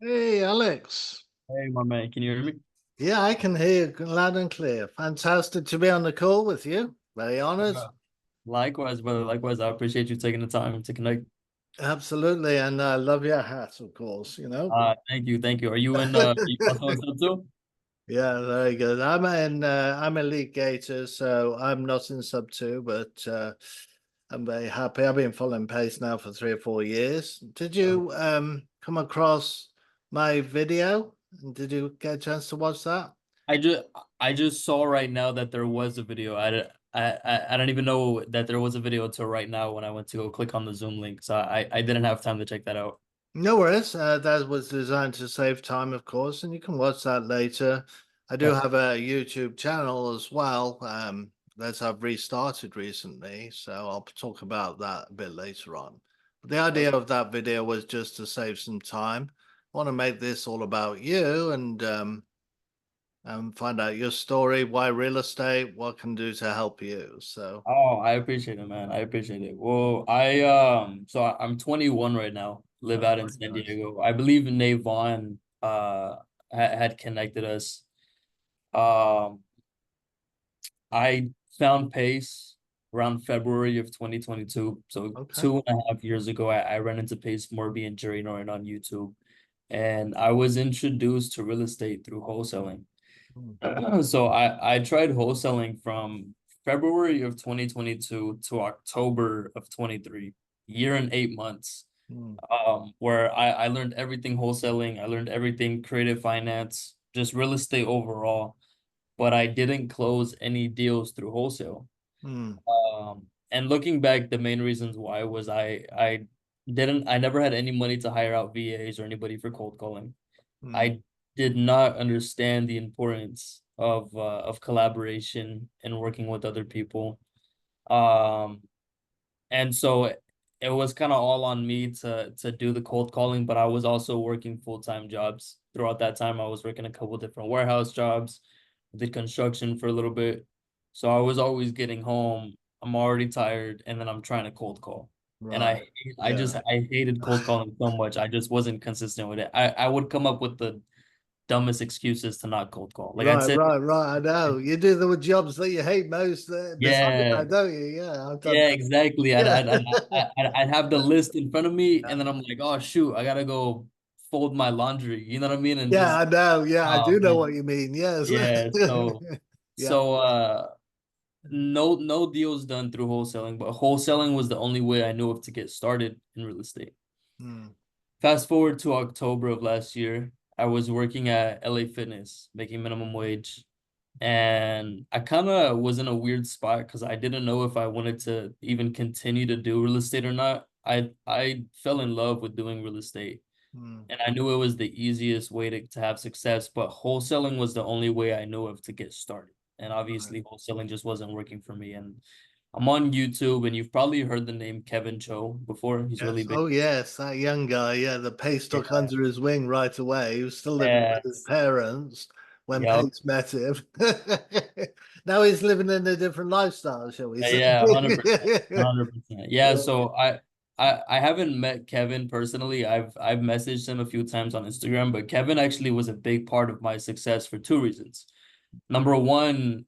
Hey, Alex. Hey, my man, can you hear me? Yeah, I can hear you loud and clear. Fantastic to be on the call with you. Very honored. Yeah. Likewise, brother. Likewise, I appreciate you taking the time to connect. Absolutely. And I love your hat, of course, you know. Thank you, thank you. Are you in? You also in sub too? Yeah, very good. I'm Elite Gator, so I'm not in sub two, but I'm very happy. I've been following pace now for 3 or 4 years. Did you come across my video? Did you get a chance to watch that? I just I just saw right now that there was a video. I don't even know that there was a video until right now when I went to go click on the Zoom link. So I didn't have time to check that out. No worries. That was designed to save time, of course, and you can watch that later. I do Yeah. have a YouTube channel as well, that I've restarted recently, so I'll talk about that a bit later on. But the idea of that video was just to save some time. I want to make this all about you and find out your story, why real estate, what can do to help you. So, Oh, I appreciate it, man. I appreciate it. Well, I'm 21 right now. Live oh, out in very San nice. Diego. I believe Nate Vaughn had connected us. Um, I found Pace around February of 2022. So Okay. 2.5 years ago, I ran into Pace Morby and Jerry Norton on YouTube, and I was introduced to real estate through wholesaling. Mm, So I tried wholesaling from February of 2022 to October of 23, year and 8 months. mm, Where I learned everything wholesaling, I learned everything creative finance, just real estate overall, but I didn't close any deals through wholesale. mm, And looking back, the main reasons why was I never had any money to hire out VAs or anybody for cold calling. mm. I did not understand the importance of collaboration and working with other people. Um, and so it was kind of all on me to do the cold calling, but I was also working full-time jobs. Throughout that time, I was working a couple different warehouse jobs, did construction for a little bit. So I was always getting home, I'm already tired, and then I'm trying to cold call. And Right. Yeah. I hated cold calling so much. I just wasn't consistent with it. I would come up with the dumbest excuses to not cold call. Like I'd Right, say, right, right. I know. You do the jobs that you hate most beside yeah, that, don't you? Yeah, I've done yeah, exactly. that. I'd have the list in front of me, and then I'm like, oh shoot, I gotta go fold my laundry. You know what I mean? And Yeah, just, I know. Yeah, I oh do know man, what you mean. Yes. yeah. Yeah. So no deals done through wholesaling, but wholesaling was the only way I knew of to get started in real estate. Hmm. Fast forward to October of last year, I was working at LA Fitness, making minimum wage. And I kind of was in a weird spot because I didn't know if I wanted to even continue to do real estate or not. I fell in love with doing real estate, Hmm. and I knew it was the easiest way to have success, but wholesaling was the only way I knew of to get started. And Right. obviously wholesaling just wasn't working for me. And I'm on YouTube, and you've probably heard the name Kevin Cho before. He's really Yes. big. Oh, yes. That young guy. Yeah, the Pace took Yeah. under his wing right away. He was still living with his Yes. parents when Yep. Pace met him. Now he's living in a different lifestyle, shall we say? Yeah, 100%. 100%. Yeah, Yeah. so I haven't met Kevin personally. I've messaged him a few times on Instagram, but Kevin actually was a big part of my success for two reasons. Number one,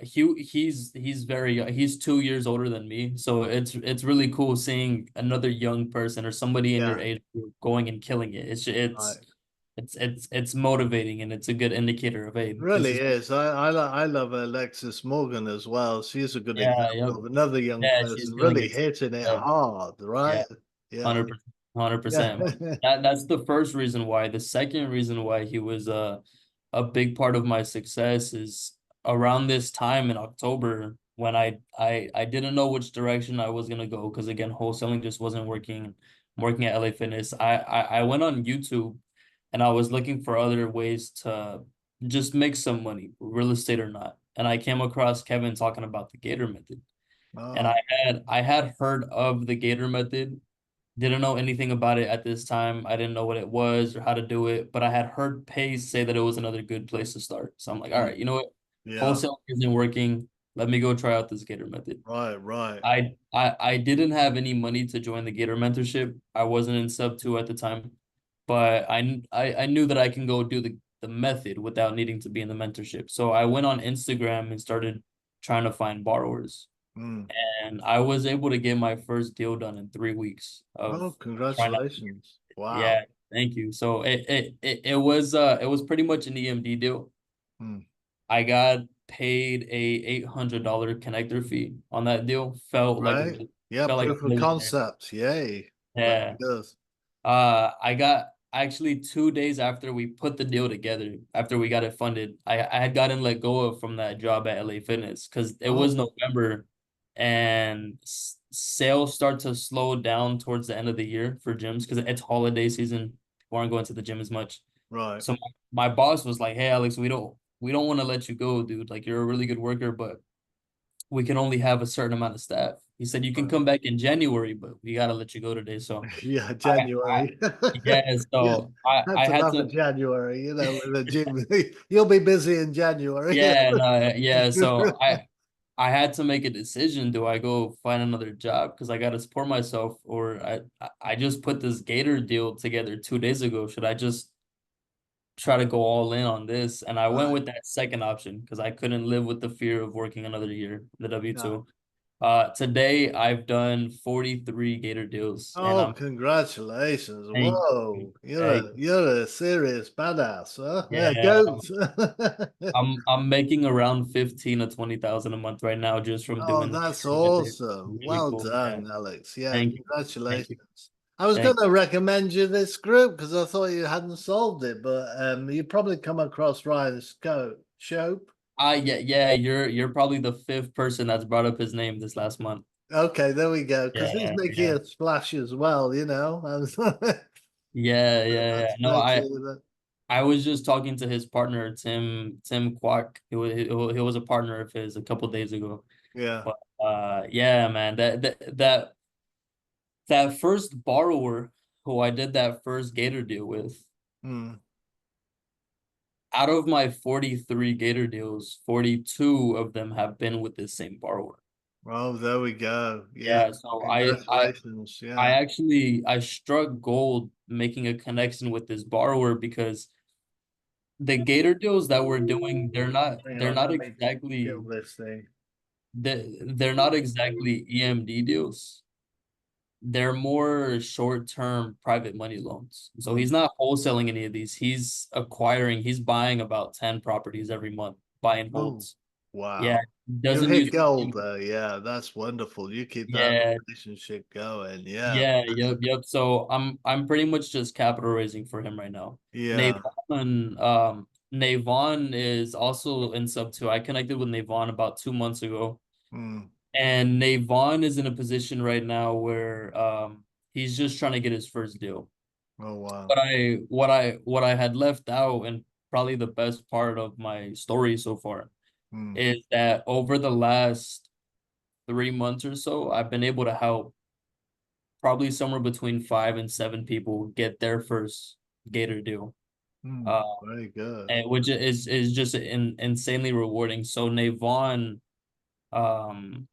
he's very young. He's 2 years older than me, so it's really cool seeing another young person or somebody in your Yeah. age group going and killing it. Right. It's motivating, and it's a good indicator of, hey, this Really is, is. I love Alexis Morgan as well. She's a good yeah, example yep, of another young yeah, she's person killing really it too. hitting it Yeah, hard, right? yeah. Yeah. 100%, 100%. Yeah. That's the first reason why. The second reason why he was a big part of my success is around this time in October when I didn't know which direction I was gonna go because again wholesaling just wasn't working. I'm working at LA Fitness. I went on YouTube and I was looking for other ways to just make some money, real estate or not. And I came across Kevin talking about the Gator method. And Oh. I had heard of the Gator method, didn't know anything about it at this time. I didn't know what it was or how to do it, but I had heard Pace say that it was another good place to start. So I'm like, all Mm. right, you know what? Yeah. Wholesale isn't working. Let me go try out this Gator method. Right, right. I didn't have any money to join the Gator mentorship. I wasn't in sub two at the time, but I knew that I can go do the method without needing to be in the mentorship. So I went on Instagram and started trying to find borrowers. Mm. And I was able to get my first deal done in 3 weeks of Oh, trying to, congratulations. yeah, Wow. thank you. So it was pretty much an EMD deal. Mm. I got paid a $800 connector fee on that deal. Felt like Right. Yeah, felt like a proof of millionaire. concept. Yay. Very Yeah. good. I got actually 2 days after we put the deal together, after we got it funded, I had gotten let go of from that job at LA Fitness because it was Oh, November and sales start to slow down towards the end of the year for gyms because it's holiday season. People aren't going to the gym as much. right. So my boss was like, "Hey, Alex, we don't want to let you go, dude. Like you're a really good worker, but we can only have a certain amount of staff." He said, "You can Right. come back in January, but we gotta let you go today." So Yeah, I January. yeah, Yeah, so I that's had enough for to January, with the gym. You'll be busy in January. yeah, no, yeah, so I had to make a decision. Do I go find another job because I got to support myself, or I just put this Gator deal together 2 days ago. Should I just try to go all in on this? And I went Right. with that second option because I couldn't live with the fear of working another year, the Yeah. W-2. Today I've done 43 Gator deals, and Oh, I'm congratulations. thank Whoa. thank You're a serious badass, huh? Yeah, yeah, goat. I'm making around 15 to 20,000 a month right now just from Oh, doing that's it. awesome. Really Well cool. Yeah. done, Alex. Yeah, Thank you. Thank you. congratulations. I was going Thank to recommend you this group because I thought you hadn't solved it, but you probably come across Ryan Shope. Yeah, yeah, you're probably the fifth person that's brought up his name this last month. Okay, there we go. Because he's Yeah, making yeah. a splash as well. Yeah, yeah, yeah. That's No, great to hear that. I was just talking to his partner, Tim Kwok. He was a partner of his a couple days ago. Yeah. But yeah, man, that first borrower who I did that first Gator deal with, Hmm. out of my 43 Gator deals, 42 of them have been with this same borrower. Oh, there we go. Yeah. Yeah, so Congratulations. I Yeah. actually I struck gold making a connection with this borrower because the Gator deals that we're doing, Hang they're on, not let me exactly kill this thing. they're not exactly EMD deals. They're more short-term private money loans. So Hmm. he's not wholesaling any of these. He's buying about 10 properties every month, buy and Oh, holds. Yeah, wow. You doesn't hit use gold though. Yeah, that's wonderful. You keep that yeah, relationship going. Yeah. yeah, yep. So I'm pretty much just capital raising for him right now. Yeah. Navon is also in sub two. I connected with Navon about 2 months ago, Hmm. and Navon is in a position right now where he's just trying to get his first deal. Oh, wow. What I had left out, and probably the best part of my story so far, Hmm. is that over the last 3 months or so, I've been able to help probably somewhere between 5 and 7 people get their first Gator deal. Hmm. Uh, Very good. and which is just insanely rewarding. So Navon, um,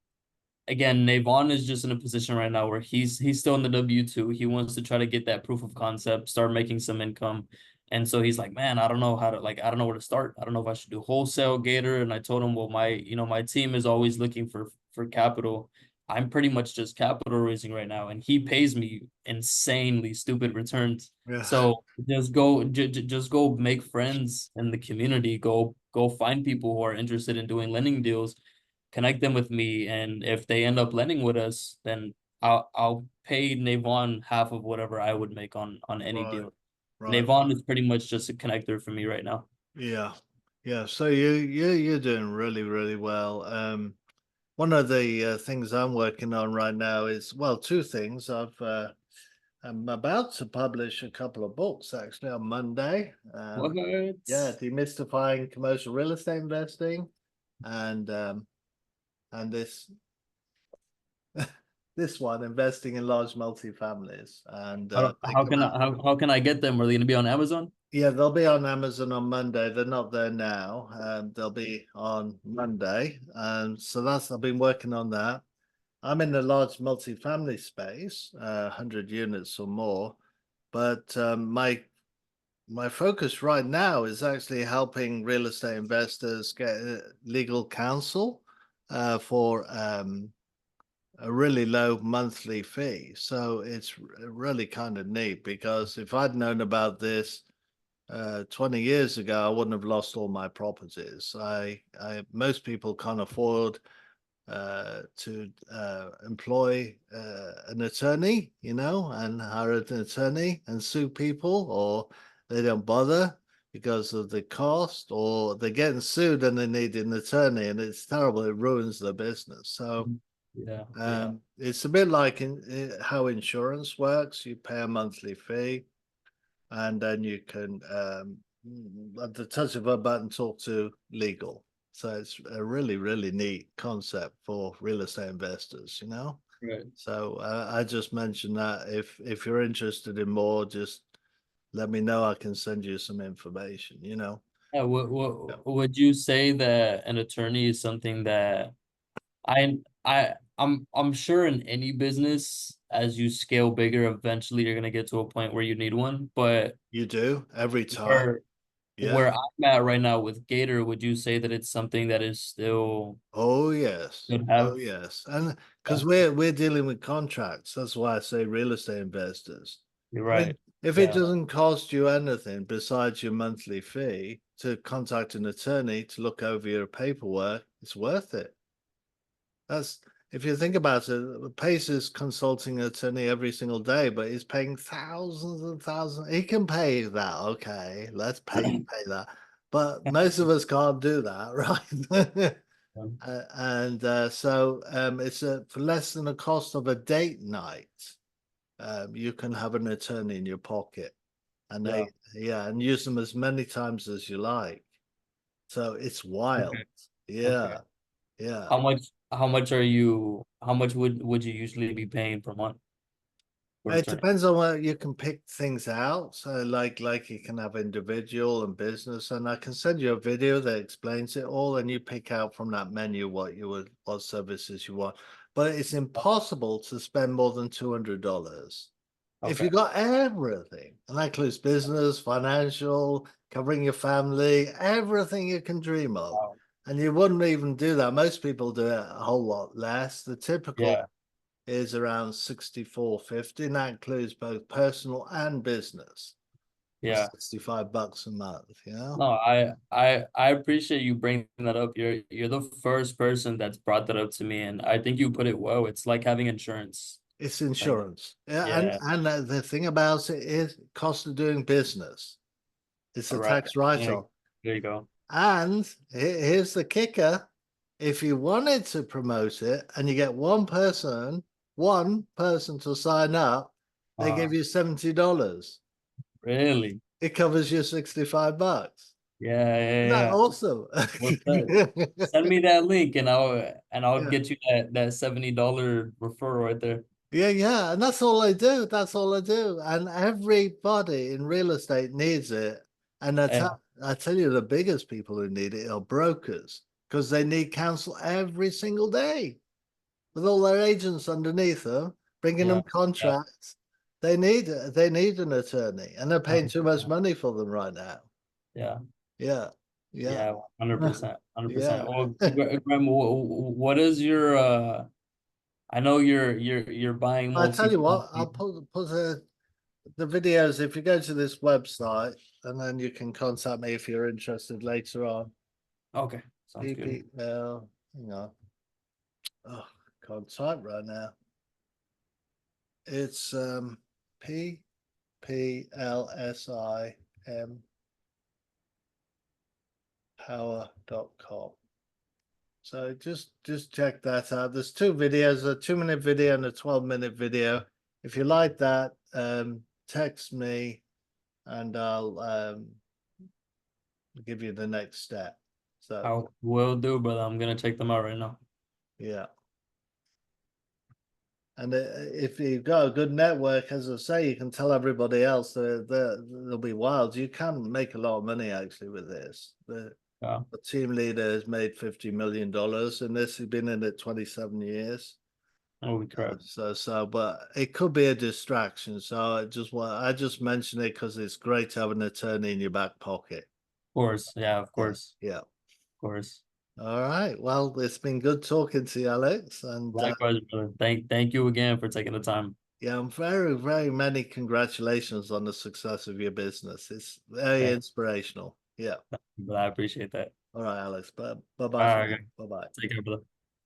again, Navon is just in a position right now where he's still in the W-2. He wants to try to get that proof of concept, start making some income. And so he's like, man, I don't know how to I don't know where to start. I don't know if I should do wholesale Gator. And I told him, well, my team is always looking for capital. I'm pretty much just capital raising right now, and he pays me insanely stupid returns. Yeah. So just go make friends in the community. Go find people who are interested in doing lending deals, connect them with me, and if they end up lending with us, then I'll pay Navon half of whatever I would make on any Right. deal. Right. Navon is pretty much just a connector for me right now. Yeah. Yeah. So you're doing really, really well. One of the things I'm working on right now is, well, two things. I'm about to publish a couple of books actually on Monday. What? Yeah, demystifying commercial real estate investing, and this this one, investing in large multifamilies, and they How come can out. how can I get them? Are they gonna be on Amazon? Yeah, they'll be on Amazon on Monday. They're not there now. They'll be on Monday, and so that's I've been working on that. I'm in the large multifamily space, 100 units or more. But my focus right now is actually helping real estate investors get legal counsel for a really low monthly fee. So it's really kind of neat because if I'd known about this 20 years ago, I wouldn't have lost all my properties. Most people can't afford to employ an attorney, and hire an attorney and sue people, or they don't bother because of the cost, or they're getting sued and they need an attorney, and it's terrible. It ruins their business. So Yeah, yeah, it's a bit like how insurance works. You pay a monthly fee, and then you can, at the touch of a button, talk to legal. So it's a really, really neat concept for real estate investors. right. So I just mentioned that if you're interested in more, just let me know. I can send you some information. Yeah, would you say that an attorney is something that I'm sure in any business, as you scale bigger, eventually you're gonna get to a point where you need one. But You do every time. where Yeah. where I'm at right now with Gator, would you say that it's something that is still Oh yes. should Oh have? yes. And Yeah, because we're dealing with contracts, that's why I say real estate investors. you're I mean, right. if it Yeah. doesn't cost you anything besides your monthly fee to contact an attorney to look over your paperwork, it's worth it. That's If you think about it, Pace is consulting an attorney every single day, but he's paying thousands and thousands. He can pay that, okay? Let's pay that. But most of us can't do that, right? And so it's for less than the cost of a date night. You can have an attorney in your pocket, and Yeah. and use them as many times as you like. So it's wild. Okay. Okay. Yeah, yeah. How much would you usually be paying per month for an It attorney? depends on where you can pick things out. So like you can have individual and business, and I can send you a video that explains it all, and you pick out from that menu what services you want. But it's impossible to spend more than $200 if Okay. you got everything, and that includes business, financial, covering your family, everything you can dream of. Wow. And you wouldn't even do that. Most people do it a whole lot less. The typical Yeah. is around 64.50, and that includes both personal and business for Yeah. $65 a month. No, I appreciate you bringing that up. You're the first person that's brought that up to me, and I think you put it well. It's like having insurance. It's Like, insurance. Yeah, and yeah. the thing about it is cost of doing business. It's All a right. tax Yeah. write-off. There you go. And here's the kicker. If you wanted to promote it and you get one person to sign up, they give you $70. Really? It covers your $65. Yeah, yeah, Isn't that yeah. awesome? What's that? Send me that link and I'll Yeah. get you that $70 referral right there. Yeah, yeah. And that's all I do. That's all I do. And everybody in real estate needs it. And Yeah, I tell you, the biggest people who need it are brokers because they need counsel every single day with all their agents underneath them, bringing them yeah, yeah. contracts. They need an attorney, and they're paying too much 100%. money for them right now. Yeah, Yeah, yeah, yeah, 100%, yeah. 100%. Well, Graham, what is your I know you're buying I tell you what, I'll multi-family. put the videos. If you go to this website, and then you can contact me if you're interested later on. Okay, sounds good. PPL, hang on. Oh, can't type right now. It's PPLSIM power.com. So just check that out. There's two videos, a 2-minute video and a 12-minute video. If you like that, text me and I'll give you the next step. So I will do, brother. I'm gonna check them out right now. yeah. And if you've got a good network, as I say, you can tell everybody else that they'll be wild. You can make a lot of money actually with this. Yeah, The team leader has made $50 million, and this has been in it 27 years. Oh, correct. But it could be a distraction. So I just mention it because it's great to have an attorney in your back pocket. Of course. Yeah, of Yeah, course. yeah. Of course. All right. Well, it's been good talking to you, Alex. And Likewise, brother. Thank you again for taking the time. yeah, very many congratulations on the success of your business. It's very Thank inspirational. Yeah. But I appreciate that. All right, Alex. Bye bye All for right, now. Bye bye. take care, brother.